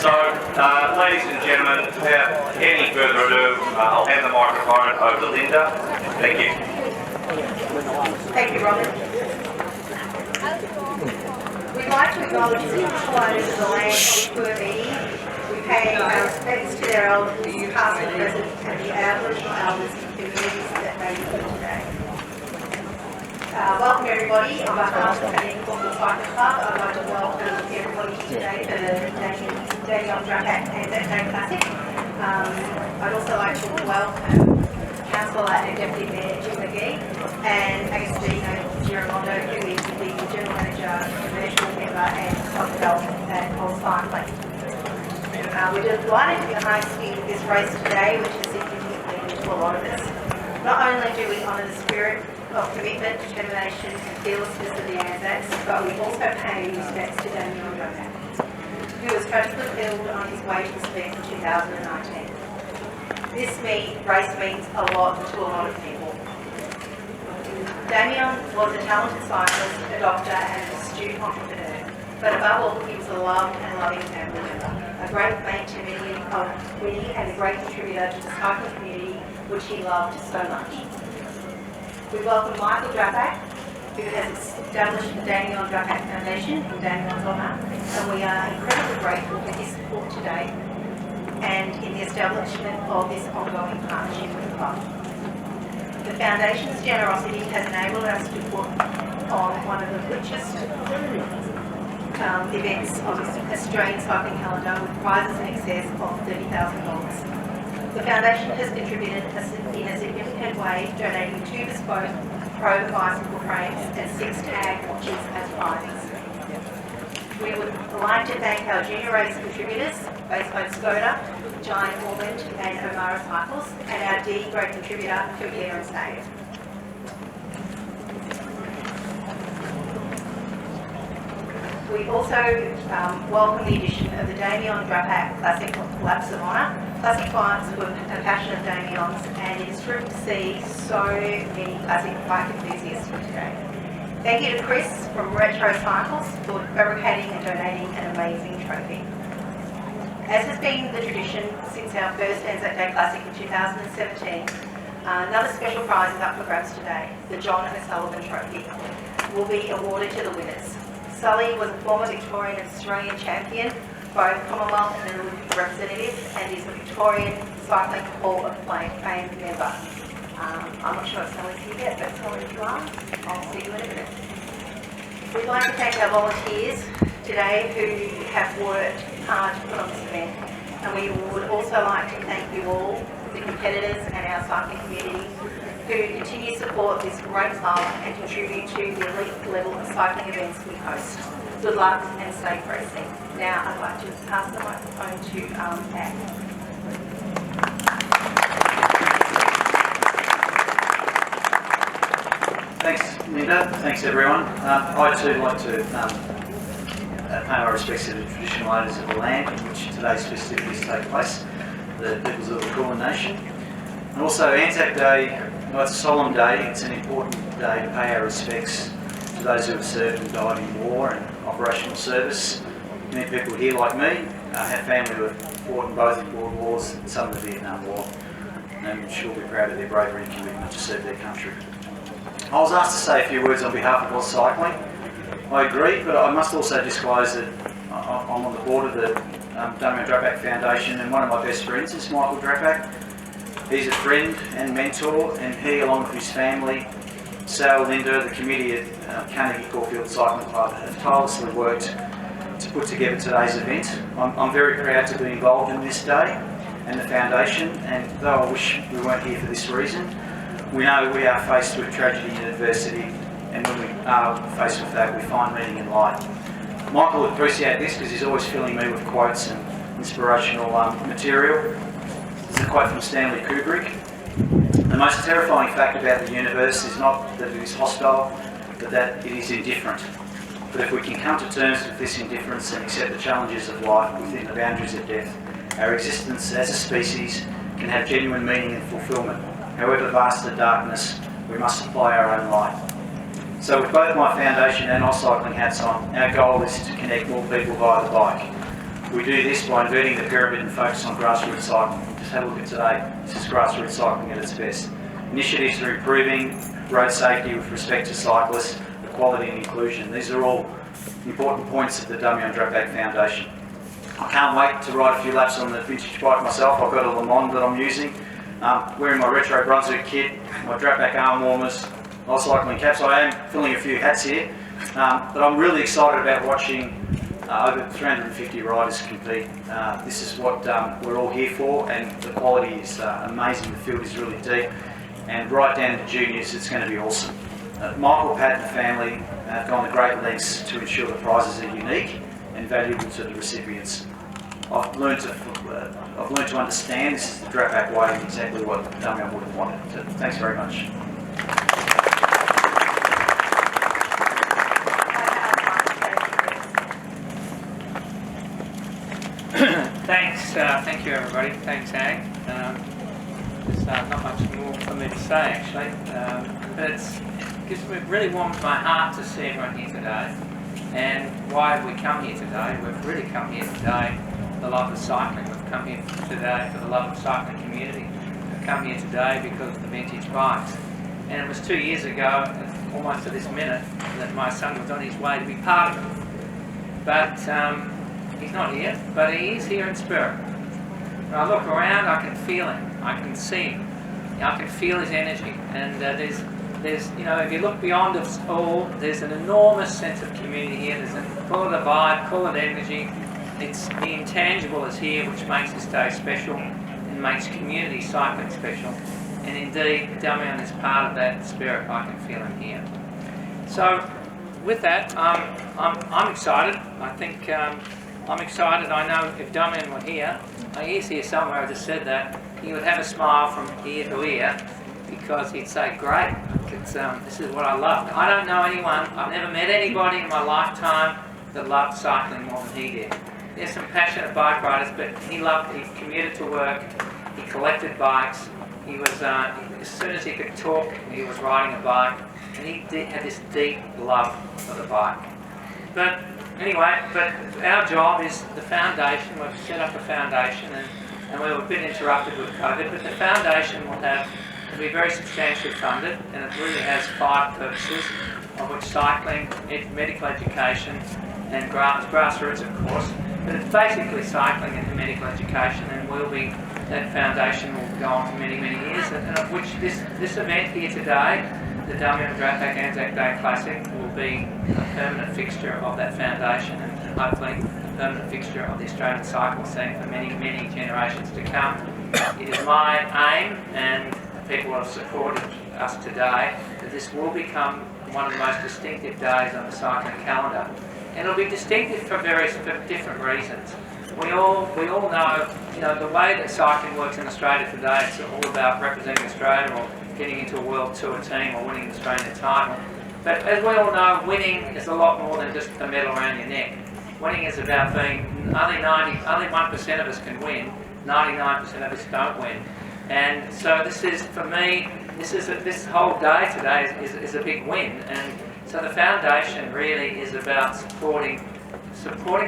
So, ladies and gentlemen, without any further ado, I'll hand the microphone over to Linda. Thank you. Thank you, Robert. We'd like to acknowledge the traditional owners of the land of Caulfield-Carnegie. We pay our respects to their elders, past and present, and the Aboriginal elders and communities that they live today. Welcome everybody. On behalf of the Caulfield-Carnegie Cycling Club, I'd like to welcome everybody today to the Damion Drapac ANZAC Day Classic. I'd also like to welcome Councillor and Deputy Mayor Jim McGee and Giramondo, who is the General Manager, Commercial Member and Club Development at Auscycling. We're delighted to be hosting this race today, which is significant to a lot of us. Not only do we honour the spirit of commitment, determination and fearlessness of the ANZACs, but we also pay respects to Damion Drapac, who was tragically killed on his way to the speed in 2019. This race means a lot to a lot of people. Damion was a talented cyclist, a doctor and an astute entrepreneur, but above all he was a loved and loving family member, a great mate to many and a great contributor to the cycling community which he loved so much. We welcome Michael Drapac, who has established the Damion Drapac Foundation in Damion's honour, and we are incredibly grateful for his support today and in the establishment of this ongoing partnership with the club. The Foundation's generosity has enabled us to put on one of the richest events of the Australian cycling calendar with prizes in excess of $30,000. The Foundation has contributed in a significant way, donating 2 bespoke Pro bicycle frames and 6 tag watches as prizes. We would like to thank our junior race contributors, Basebone Skoda, Giant Ormond and O'Mara Cycles, and our D grade contributor, Courier and Save. We also welcome the addition of the Damion Drapac Classic Laps of Honour. Classic clients were a passion of Damion's, and it is terrific to see so many classic bike enthusiasts here today. Thank you to Chris from Retro Cycles for fabricating and donating an amazing trophy. As has been the tradition since our first ANZAC Day Classic in 2017, another special prize is up for grabs today. The John O'Sullivan Trophy will be awarded to the winners. Sully was a former Victorian and Australian champion, both Commonwealth and Olympic representative, and is a Victorian Cycling Hall of Fame member. I'm not sure if Sully's here yet, but Sully, if you are, I'll see you in a minute. We'd like to thank our volunteers today who have worked hard to put on this event, and we would also like to thank you all, the competitors and our cycling community, who continue to support this great club and contribute to the elite level of cycling events we host. Good luck and safe racing. Now I'd like to pass the microphone to Pat. Thanks, Linda. Thanks, everyone. I too like to pay my respects to the traditional owners of the land in which today's festivities take place, the peoples of the Kulin Nation. And also ANZAC Day. Well, it's a solemn day. It's an important day to pay our respects to those who have served and died in war and operational service. Many people here, like me, have family who have fought in both world wars and some in the Vietnam War, and I'm sure we're proud of their bravery and commitment to serve their country. I was asked to say a few words on behalf of Auscycling. I agree, but I must also disclose that I'm on the board of the Damion Drapac Foundation, and one of my best friends is Michael Drapac. He's a friend and mentor, and he, along with his family, Sal, Linda, the committee at Carnegie Caulfield Cycling Club, have tirelessly worked to put together today's event. I'm very proud to be involved in this day and the foundation, and though I wish we weren't here for this reason, we know we are faced with tragedy and adversity, and when we are faced with that, we find meaning in light. Michael will appreciate this because he's always filling me with quotes and inspirational material. This is a quote from Stanley Kubrick. The most terrifying fact about the universe is not that it is hostile, but that it is indifferent. But if we can come to terms with this indifference and accept the challenges of life within the boundaries of death, our existence as a species can have genuine meaning and fulfilment. However vast the darkness, we must supply our own light. So with both my foundation and Auscycling hats on, our goal is to connect more people via the bike. We do this by inverting the pyramid and focus on grassroots cycling. Just have a look at today. This is grassroots cycling at its best. Initiatives for improving road safety with respect to cyclists, equality and inclusion. These are all important points of the Damion Drapac Foundation. I can't wait to ride a few laps on the vintage bike myself. I've got a Le Mans that I'm using. Wearing my retro Brunswick kit, my Drapac arm warmers, Auscycling caps. I am filling a few hats here, but I'm really excited about watching over 350 riders compete. This is what we're all here for, and the quality is amazing. The field is really deep, and right down to juniors, it's going to be awesome. Michael, Pat and the family have gone to great lengths to ensure the prizes are unique and valuable to the recipients. I've learned to understand this is the Drapac way and exactly what Damion would have wanted. So thanks very much. Thank you everybody. Thanks, Ag. There's not much more for me to say actually, but it really warms my heart to see everyone here today. And why have we come here today? We've really come here today for the love of cycling. We've come here today for the love of the cycling community. We've come here today because of the vintage bikes. And it was 2 years ago, almost to this minute, that my son was on his way to be part of it. But he's not here, but he is here in spirit. When I look around, I can feel him, I can see him, I can feel his energy. And there's, you know, if you look beyond us all, there's an enormous sense of community here. There's full of the vibe, full of energy. It's the intangible is here, which makes this day special and makes community cycling special. And indeed, Damion is part of that spirit. I can feel him here. So, with that, I'm excited. I think I'm excited. I know if Damion were here, he's here somewhere. I just said that he would have a smile from ear to ear, because he'd say, great, this is what I love. I don't know anyone, I've never met anybody in my lifetime that loved cycling more than he did. There's some passionate bike riders, but he commuted to work, he collected bikes, he was, as soon as he could talk, he was riding a bike, and he had this deep love for the bike. But anyway, our job is the foundation. We've set up a foundation, and we've been interrupted with COVID, but the foundation will be very substantially funded, and it really has 5 purposes, of which cycling, medical education, and grassroots, of course. But it's basically cycling and medical education, and that foundation will go on for many, many years, and of which this event here today, the Damion Drapac ANZAC Day Classic, will be a permanent fixture of that foundation, and hopefully a permanent fixture of the Australian cycle scene for many, many generations to come. It is my aim, and people have supported us today, that this will become one of the most distinctive days on the cycling calendar. And it'll be distinctive for different reasons. We all know, you know, the way that cycling works in Australia today, it's all about representing Australia or getting into a World Tour team or winning an Australian title. But as we all know, winning is a lot more than just a medal around your neck. Winning is about being, only 1% of us can win, 99% of us don't win. And so this is, for me, this whole day today is a big win. And so the foundation really is about supporting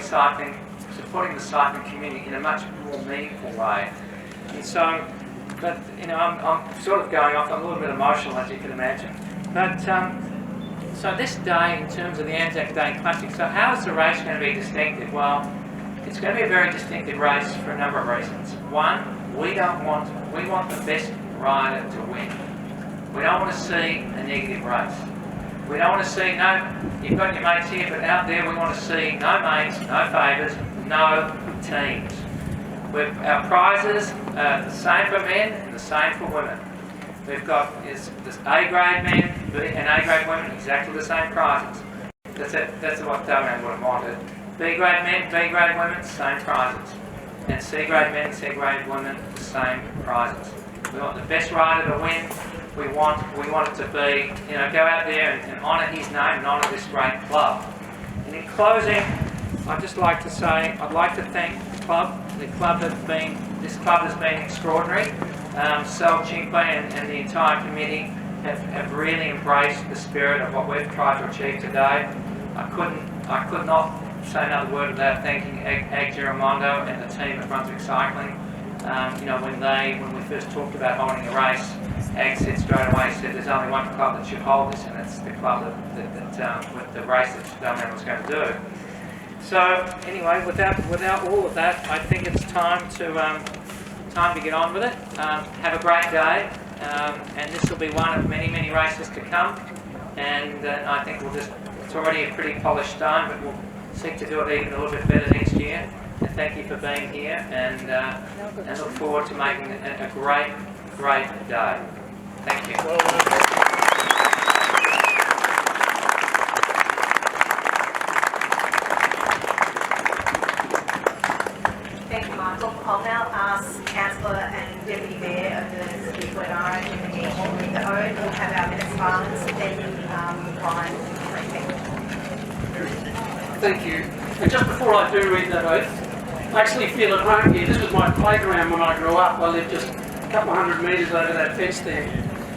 cycling, supporting the cycling community in a much more meaningful way. And so, but you know, I'm sort of going off. I'm a little bit emotional, as you can imagine. But so this day, in terms of the ANZAC Day Classic, so how is the race going to be distinctive? Well, it's going to be a very distinctive race for a number of reasons. One, we want the best rider to win. We don't want to see a negative race. We don't want to see, you've got your mates here, but out there we want to see no mates, no favours, no teams. Our prizes are the same for men and the same for women. We've got this A-grade men and A-grade women, exactly the same prizes. That's what Damion would have wanted. B-grade men, B-grade women, same prizes. And C-grade men, C-grade women, the same prizes. We want the best rider to win. We want it to be, you know, go out there and honour his name and honour this great club. And in closing, I'd just like to say, I'd like to thank the club. This club has been extraordinary. Sal Chinkwe and the entire committee have really embraced the spirit of what we've tried to achieve today. I could not say another word without thanking Ag Giramondo and the team at Brunswick Cycling. You know, when we first talked about holding the race, Ag said straight away, there's only one club that should hold this, and it's the club with the race that Damion was going to do. So anyway, without all of that, I think it's time to get on with it. Have a great day, and this will be one of many, many races to come. And I think it's already a pretty polished stone, but we'll seek to do it even a little bit better next year. And thank you for being here, and look forward to making a great, great day. Thank you. Thank you, Michael. I'll now ask Councillor and Deputy Mayor of the City of Glenara to read the oath. We'll have our minutes silence, then Ryan will read. Thank you. And just before I do read that oath, I actually feel at home here. This was my playground when I grew up. I lived just a couple of 100 metres over that fence there.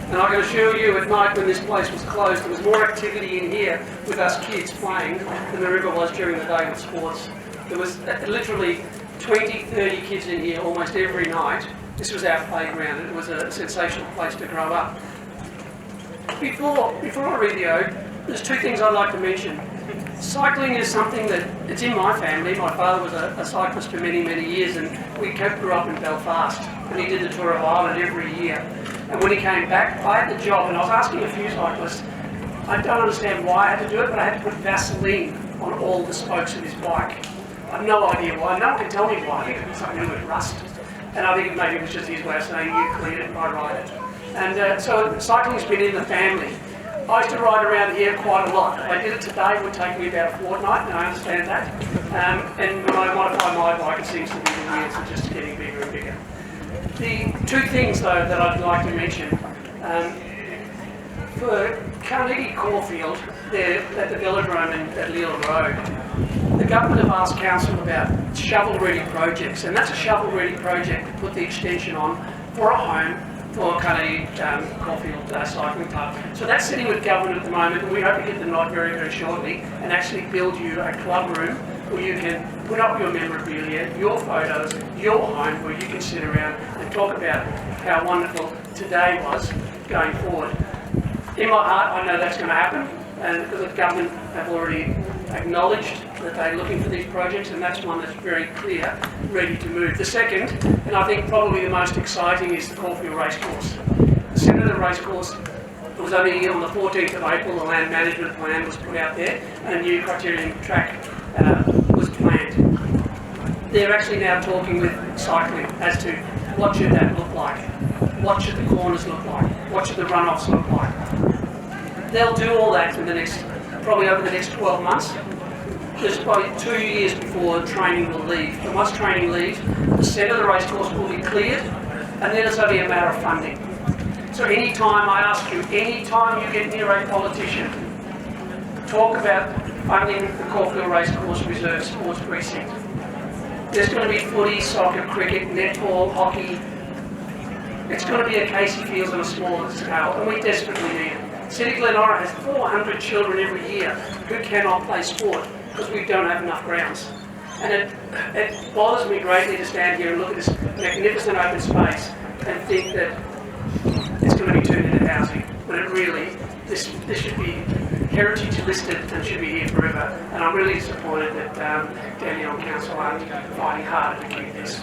And I can assure you, at night when this place was closed, there was more activity in here with us kids playing than there ever was during the day with sports. There was literally 20, 30 kids in here almost every night. This was our playground. It was a sensational place to grow up. Before I read the oath, there's two things I'd like to mention. Cycling is something that, it's in my family. My father was a cyclist for many, many years, and we grew up in Belfast, and he did the Tour of Ireland every year. And when he came back, I had the job, and I was asking a few cyclists, I don't understand why I had to do it, but I had to put Vaseline on all the spokes of his bike. I have no idea why. No one can tell me why. I think it was something to do with rust. And I think maybe it was just his way of saying, you clean it, I ride it. And so cycling's been in the family. I used to ride around here quite a lot. If I did it today, it would take me about a fortnight, and I understand that. And when I modify my bike, it seems to be the wheels are just getting bigger and bigger. The two things, though, that I'd like to mention. For Carnegie Caulfield, they're at the velodrome at Lille Road. The government have asked council about shovel-ready projects, and that's a shovel-ready project to put the extension on for a home for Carnegie Caulfield Cycling Club. So that's sitting with government at the moment, and we hope to get the nod very, very shortly and actually build you a club room where you can put up your memorabilia, your photos, your home, where you can sit around and talk about how wonderful today was going forward. In my heart, I know that's going to happen, and because the government have already acknowledged that they're looking for these projects, and that's one that's very clear, ready to move. The second, and I think probably the most exciting, is the Caulfield Racecourse. The centre of the racecourse, it was only on the 14th of April, the land management plan was put out there, and a new criterion track was planned. They're actually now talking with cycling as to what should that look like, what should the corners look like, what should the runoffs look like. They'll do all that in the next, probably over the next 12 months. There's probably 2 years before training will leave. And once training leaves, the centre of the racecourse will be cleared, and then it's only a matter of funding. So any time, I ask you, any time you get near a politician, talk about funding the Caulfield Racecourse Reserve Sports Precinct. There's going to be footy, soccer, cricket, netball, hockey. It's going to be a Casey Fields on a smaller scale, and we desperately need it. City of Glenora has 400 children every year who cannot play sport because we don't have enough grounds. And it bothers me greatly to stand here and look at this magnificent open space and think that it's going to be turned into housing, when it really, this should be heritage listed and should be here forever. And I'm really disappointed that Damion Council aren't fighting harder to keep this.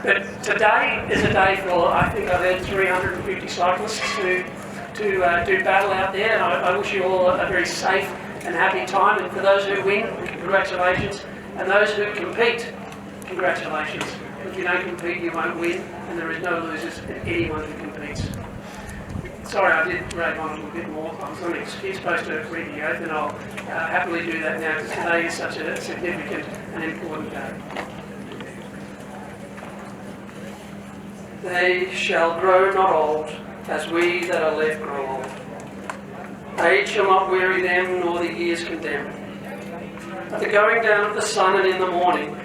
But today is a day for, I think I've heard 350 cyclists to do battle out there, and I wish you all a very safe and happy time. And for those who win, congratulations. And those who compete, congratulations. If you don't compete, you won't win, and there is no losers in anyone who competes. Sorry, I did rave on a little bit more. I was only supposed to read the oath, and I'll happily do that now, because today is such a significant and important day. They shall grow not old, as we that are left grow old. Age shall not weary them, nor the years condemn. At the going down of the sun and in the morning,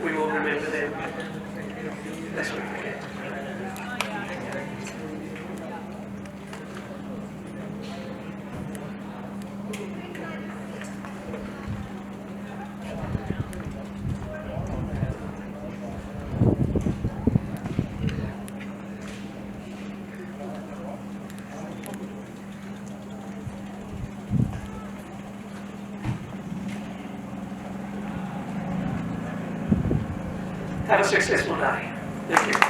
we will remember them, lest we forget. Have a successful day. Thank you.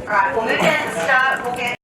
Alright, we'll move down to the start. We'll get